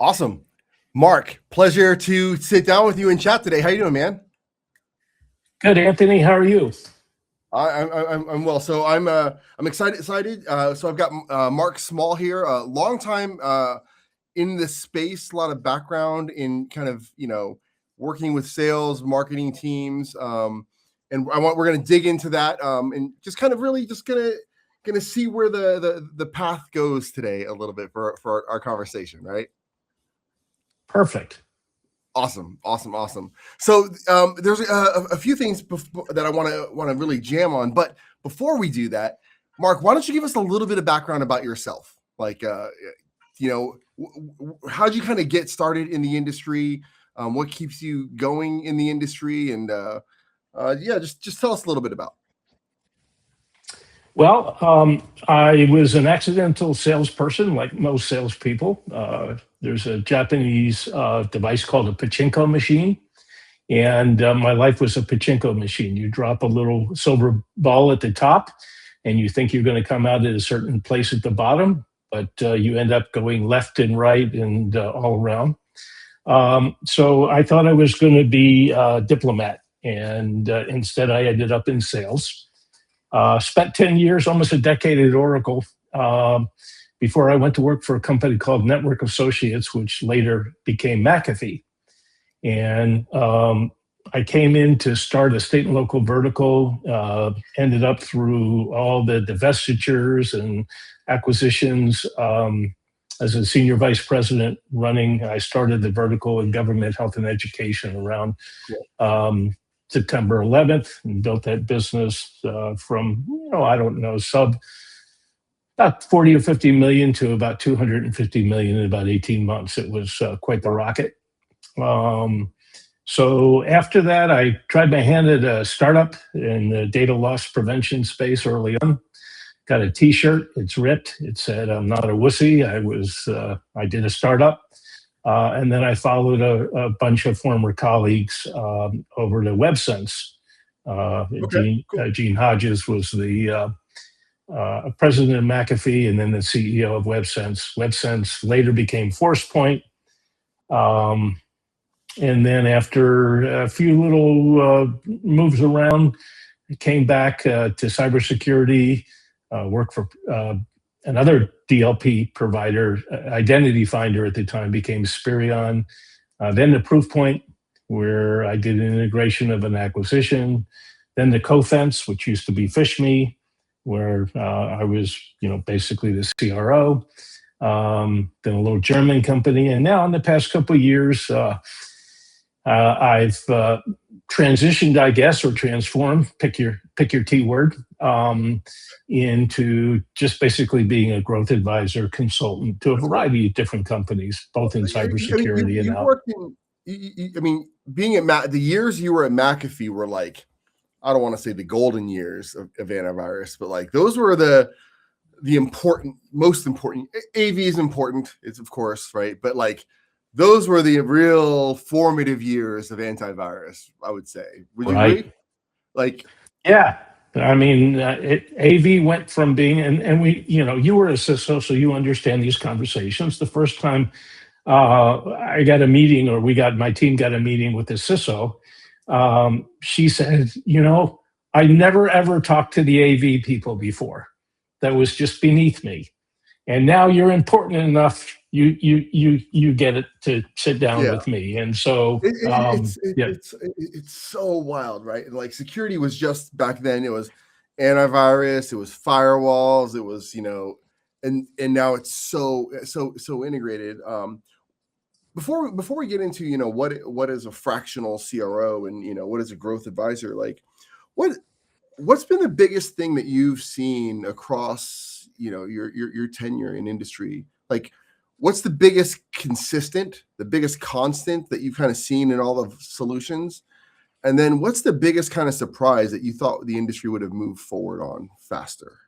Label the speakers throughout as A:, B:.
A: Awesome. Mark, pleasure to sit down with you and chat today. How you doing, man?
B: Good, Anthony. How are you?
A: I'm well. So I'm excited. So I've got Mark Small here, a long time in this space, a lot of background in kind of working with sales, marketing teams, and we're going to dig into that and just kind of really just gonna see where the path goes today a little bit for our conversation, right?
B: Perfect.
A: Awesome. So there's a few things that I want to really jam on, but before we do that, Mark, why don't you give us a little bit of background about yourself? Like, how'd you kind of get started in the industry? What keeps you going in the industry? And just tell us a little bit about.
B: Well, I was an accidental salesperson, like most salespeople. There's a Japanese device called a pachinko machine, and my life was a pachinko machine. You drop a little silver ball at the top, and you think you're going to come out at a certain place at the bottom, but you end up going left and right and all around. So I thought I was going to be a diplomat, and instead I ended up in sales. Spent 10 years, almost a decade at Oracle, before I went to work for a company called Network Associates, which later became McAfee. And I came in to start a state and local vertical, ended up through all the divestitures and acquisitions as a senior vice president running. I started the vertical in government, health, and education around September 11th, and built that business from, about 40 or 50 million to about 250 million in about 18 months. It was quite the rocket. So after that, I tried my hand at a startup in the data loss prevention space early on. Got a T-shirt. It's ripped. It said, "I'm not a wussy." I did a startup. And then I followed a bunch of former colleagues over to WebSense. Gene Hodges was the president of McAfee and then the CEO of WebSense. WebSense later became Forcepoint. And then after a few little moves around, I came back to cybersecurity, worked for another DLP provider, Identity Finder at the time, became Spirion. Then the Proofpoint, where I did an integration of an acquisition. Then the Cofense, which used to be FishMe, where I was, basically the CRO. Then a little German company, and now in the past couple of years, I've transitioned, I guess, or transformed. Pick your T word. Into just basically being a growth advisor consultant to a variety of different companies, both in cybersecurity and out.
A: Being at the years you were at McAfee were like, I don't want to say the golden years of antivirus, but like those were the most important. AV is important, it's of course, right? But like those were the real formative years of antivirus, I would say. Would you agree? Like,
B: yeah. AV went from being, and we, you were a CISO, so you understand these conversations. The first time I got a meeting, or my team got a meeting with the CISO, she said, I never ever talked to the AV people before. That was just beneath me. And now you're important enough. You get it to sit down with me, and so
A: it's so wild, right? Like security was just back then. It was antivirus, it was firewalls, it was and now it's so integrated. Before we get into what is a fractional CRO and what is a growth advisor, like what's been the biggest thing that you've seen across your tenure in industry, like? What's the biggest constant that you've kind of seen in all the solutions? And then what's the biggest kind of surprise that you thought the industry would have moved forward on faster?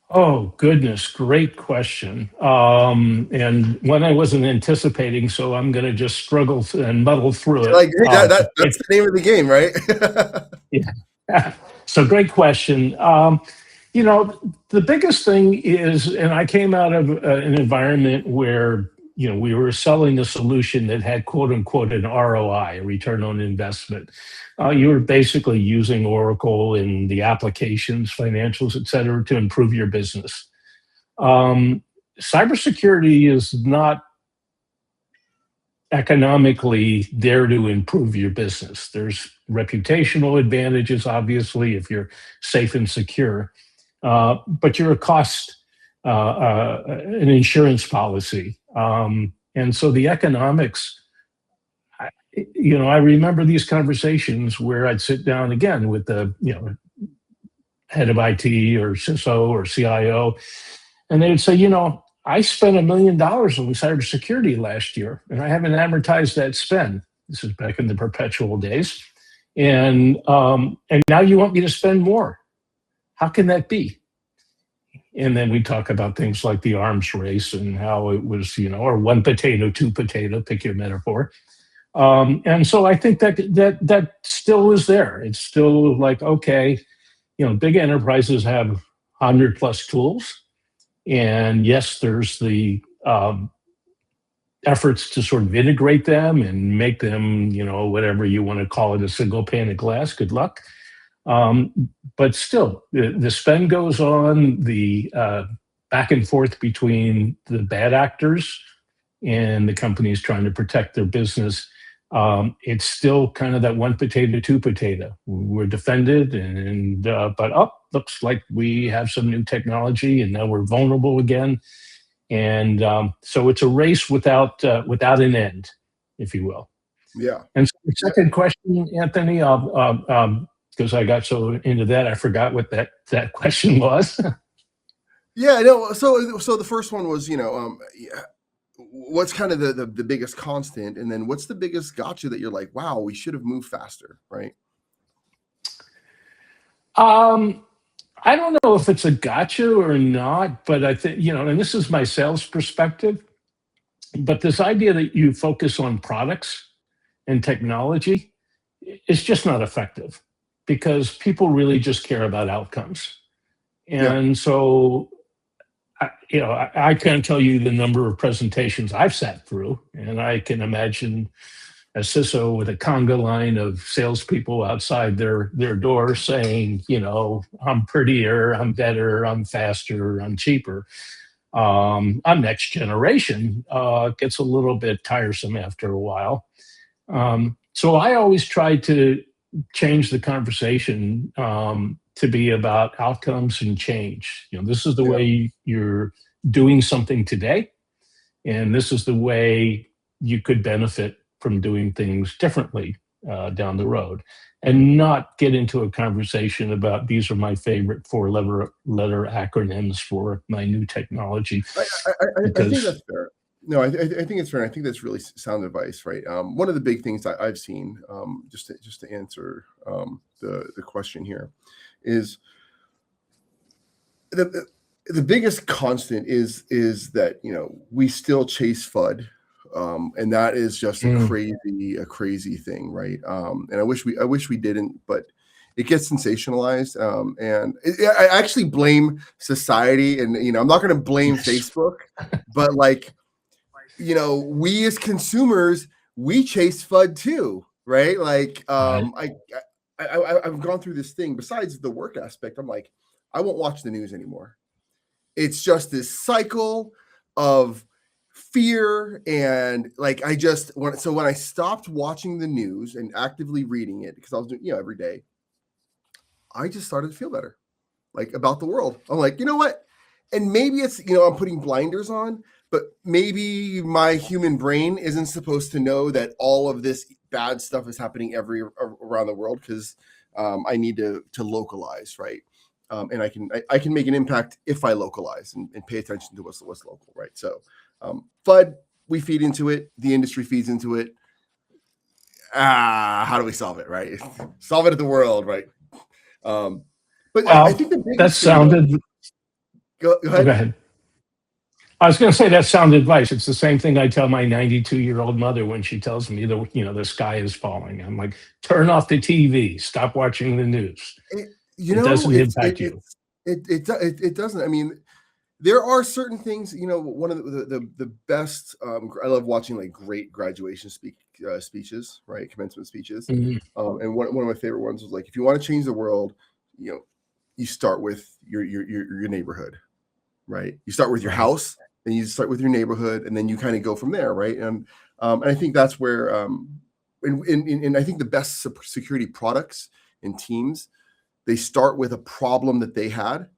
B: Oh, goodness. Great question. And one I wasn't anticipating, so I'm going to just struggle and muddle through it.
A: Like, that's the name of the game, right?
B: Yeah. So great question. The biggest thing is, and I came out of an environment where we were selling a solution that had quote unquote an ROI, a return on investment. You were basically using Oracle in the applications, financials, et cetera, to improve your business. Cybersecurity is not economically there to improve your business. There's reputational advantages, obviously, if you're safe and secure, but you're a cost, an insurance policy. And so the economics, I remember these conversations where I'd sit down again with the, head of IT or CISO or CIO, and they would say, I spent $1 million on cybersecurity last year, and I haven't amortized that spend. This is back in the perpetual days, and now you want me to spend more. How can that be? And then we talk about things like the arms race and how it was, or one potato, two potato, pick your metaphor. And so I think that still is there. It's still like, okay, big enterprises have 100 plus tools. And yes, there's the efforts to sort of integrate them and make them, whatever you want to call it, a single pane of glass. Good luck. But still, the spend goes on, the back and forth between the bad actors and the companies trying to protect their business. It's still kind of that one potato, two potato. We're defended, but looks like we have some new technology, and now we're vulnerable again. And so it's a race without an end, if you will.
A: Yeah.
B: And so the second question, Anthony, because I got so into that, I forgot what that question was.
A: Yeah, no. So the first one was, what's kind of the biggest constant, and then what's the biggest gotcha that you're like, wow, we should have moved faster, right?
B: I don't know if it's a gotcha or not, but I think, and this is my sales perspective, but this idea that you focus on products and technology is just not effective, because people really just care about outcomes. And so, I can't tell you the number of presentations I've sat through, and I can imagine a CISO with a conga line of salespeople outside their door saying, I'm prettier, I'm better, I'm faster, I'm cheaper. I'm next generation. Gets a little bit tiresome after a while. So I always try to change the conversation to be about outcomes and change. This is the way you're doing something today, and this is the way you could benefit from doing things differently down the road, and not get into a conversation about these are my favorite four-letter acronyms for my new technology.
A: I think that's fair. No, I think it's fair. I think that's really sound advice, right? One of the big things that I've seen, just to answer the question here, is the biggest constant is that we still chase FUD, and that is just a crazy thing, right? And I wish we didn't, but it gets sensationalized, and I actually blame society, and I'm not going to blame Facebook, but we as consumers, we chase FUD too, right? I've gone through this thing. Besides the work aspect, I'm like, I won't watch the news anymore. It's just this cycle of fear, and when I stopped watching the news and actively reading it, because I was doing every day, I just started to feel better, about the world. I'm like, you know what? And maybe it's I'm putting blinders on, but maybe my human brain isn't supposed to know that all of this bad stuff is happening around the world, because I need to localize, right? And I can make an impact if I localize and pay attention to what's local, right? So FUD, we feed into it. The industry feeds into it. How do we solve it, right? Solve it at the world, right? But I think the biggest
B: that sounded.
A: Go ahead.
B: I was going to say that's sound advice. It's the same thing I tell my 92-year-old mother when she tells me the sky is falling. I'm like, turn off the TV, stop watching the news. It doesn't impact you.
A: It doesn't. I mean, there are certain things, one of the best, I love watching like great graduation speeches, right? Commencement speeches.
B: Mhm.
A: And one of my favorite ones was like, if you want to change the world, you start with your neighborhood, right? You start with your
B: Right.
A: house, then you start with your neighborhood, and then you kind of go from there, right? And I think that's where, and I think the best security products and teams, they start with a problem that they had.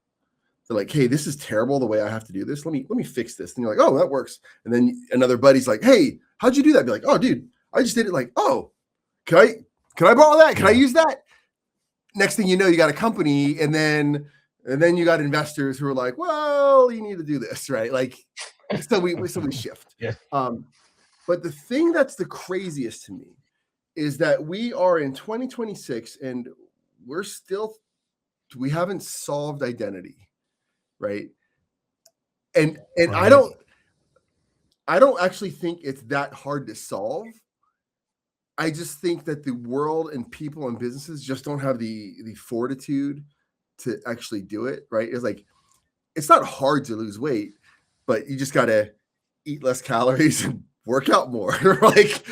A: They're like, hey, this is terrible the way I have to do this. Let me fix this. And you're like, oh, that works. And then another buddy's like, hey, how'd you do that? Be like, oh, dude, I just did it. Like, oh, can I borrow that? Can I use that? Next thing you know, you got a company, and then you got investors who are like, well, you need to do this, right? Like, so we shift.
B: Yeah.
A: But the thing that's the craziest to me is that we are in 2026 and we haven't solved identity. Right. And
B: Right.
A: I don't actually think it's that hard to solve. I just think that the world and people and businesses just don't have the fortitude to actually do it. Right. It's like, it's not hard to lose weight, but you just got to eat less calories and work out more. And you're like,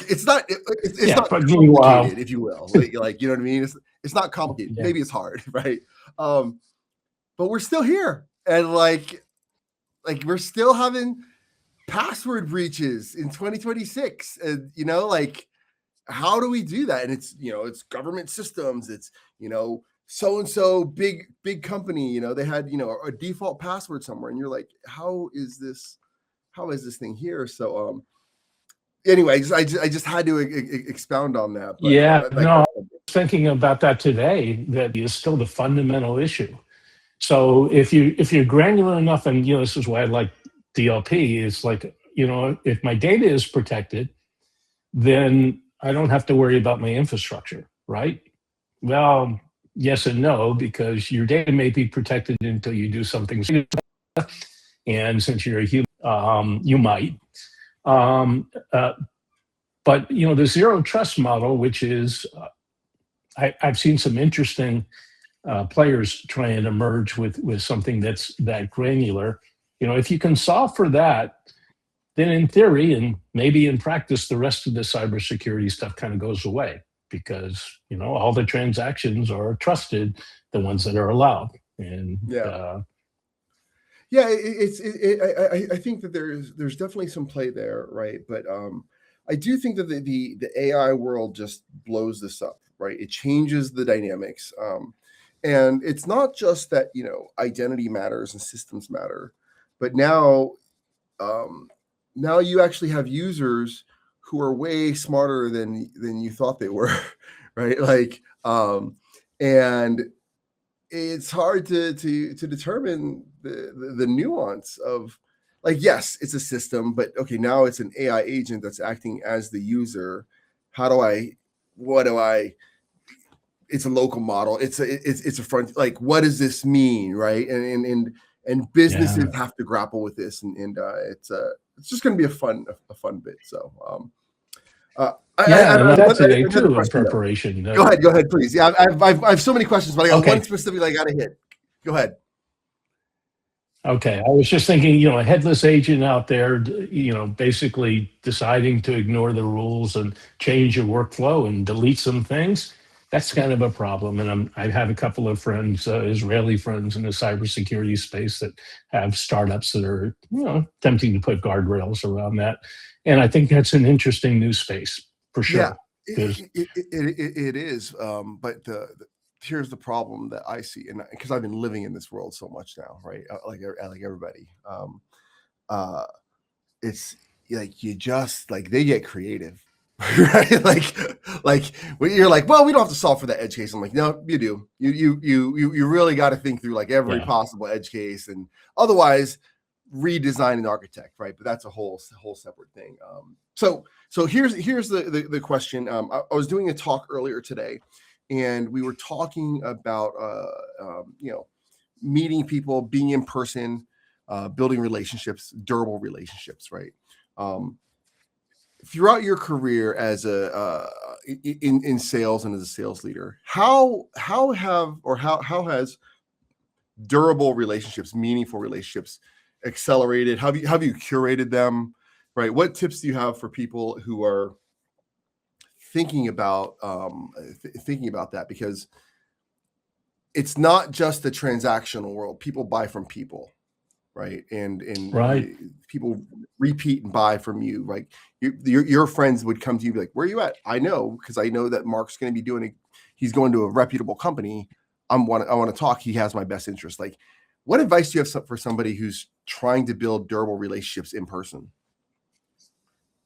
A: it's not not complicated, if you will. Like, you know what I mean? It's not complicated.
B: Yeah.
A: Maybe it's hard. Right. But we're still here, and like we're still having password breaches in 2026, and like, how do we do that? And it's it's government systems, it's so and so big company, they had a default password somewhere, and you're like, how is this thing here? So anyways, I just had to expound on that. But
B: I was thinking about that today. That is still the fundamental issue. So if you're granular enough, and this is why I like DLP, is like, if my data is protected, then I don't have to worry about my infrastructure, right? Well, yes and no, because your data may be protected until you do something, and since you're a human, you might. But the zero trust model, which is, I've seen some interesting players try and emerge with something that's that granular. If you can solve for that, then in theory and maybe in practice, the rest of the cybersecurity stuff kind of goes away, because all the transactions are trusted, the ones that are allowed. And
A: I think that there's definitely some play there, right? But I do think that the AI world just blows this up, right? It changes the dynamics. And it's not just that, identity matters and systems matter, but now you actually have users who are way smarter than you thought they were, right? Like, and it's hard to determine the nuance of, like, yes, it's a system, but okay, now it's an AI agent that's acting as the user. It's a local model. It's a front. Like, what does this mean, right? And businesses have to grapple with this, and it's just going to be a fun bit. So,
B: that's today too in preparation.
A: Go ahead, please. Yeah, I have so many questions, but I got one specific I got to hit. Go ahead.
B: Okay, I was just thinking, a headless agent out there, basically deciding to ignore the rules and change your workflow and delete some things. That's kind of a problem. And I have a couple of friends, Israeli friends in the cybersecurity space, that have startups that are, attempting to put guardrails around that. And I think that's an interesting new space for sure.
A: Yeah, it is. But here's the problem that I see, and because I've been living in this world so much now, right? Like everybody, it's like, you just like, they get creative. Right, like when you're like, well, we don't have to solve for that edge case. I'm like, no, you do. You really got to think through like every possible edge case, and otherwise redesign and architect, right? But that's a whole separate thing. So here's the question. I was doing a talk earlier today, and we were talking about meeting people, being in person, building relationships, durable relationships, right? Throughout your career as in sales and as a sales leader, how has durable relationships, meaningful relationships accelerated? Have you curated them, right? What tips do you have for people who are thinking about that? Because it's not just the transactional world. People buy from people, right? And
B: Right.
A: people repeat and buy from you. Like your friends would come to you, be like, "Where are you at?" I know, because I know that Mark's going to be he's going to a reputable company. I want to talk. He has my best interest. Like, what advice do you have for somebody who's trying to build durable relationships in person?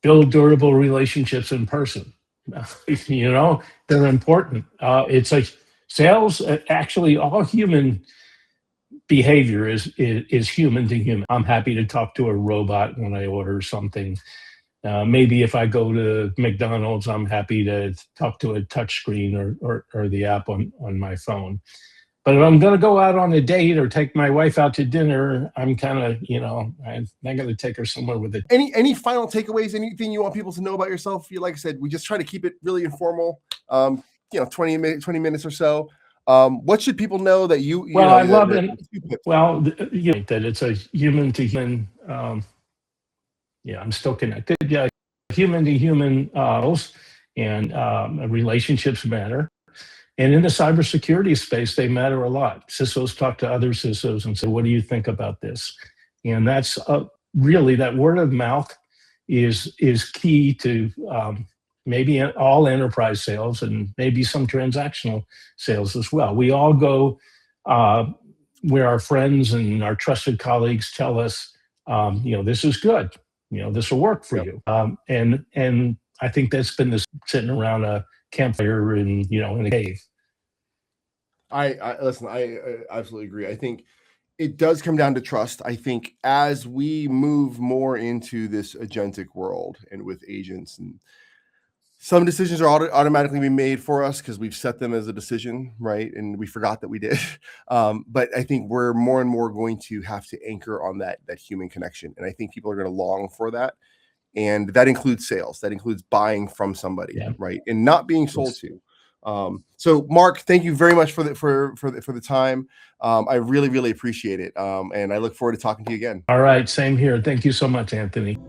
B: Build durable relationships in person. You know, they're important. It's like sales, actually, all human behavior is human to human. I'm happy to talk to a robot when I order something. Maybe if I go to McDonald's, I'm happy to talk to a touch screen or the app on my phone. But if I'm going to go out on a date or take my wife out to dinner, I'm kind of, I'm not going to take her somewhere with it.
A: Any final takeaways? Anything you want people to know about yourself? Like I said, we just try to keep it really informal. 20 minutes or so. What should people know that
B: I love it. Well, that it's a human to human. I'm still connected. Yeah, human to human, and relationships matter. And in the cybersecurity space, they matter a lot. CISOs talk to other CISOs and say, "What do you think about this?" And that's really, that word of mouth is key to maybe all enterprise sales and maybe some transactional sales as well. We all go where our friends and our trusted colleagues tell us, this is good. This will work for you. And I think that's been this sitting around a campfire in a cave.
A: I listen, I absolutely agree. I think it does come down to trust. I think as we move more into this agentic world and with agents, and some decisions are automatically being made for us because we've set them as a decision, right? And we forgot that we did. But I think we're more and more going to have to anchor on that human connection. And I think people are going to long for that. And that includes sales. That includes buying from somebody, right? And not being sold to. So Mark, thank you very much for the time. I really, really appreciate it. And I look forward to talking to you again.
B: All right. Same here. Thank you so much, Anthony.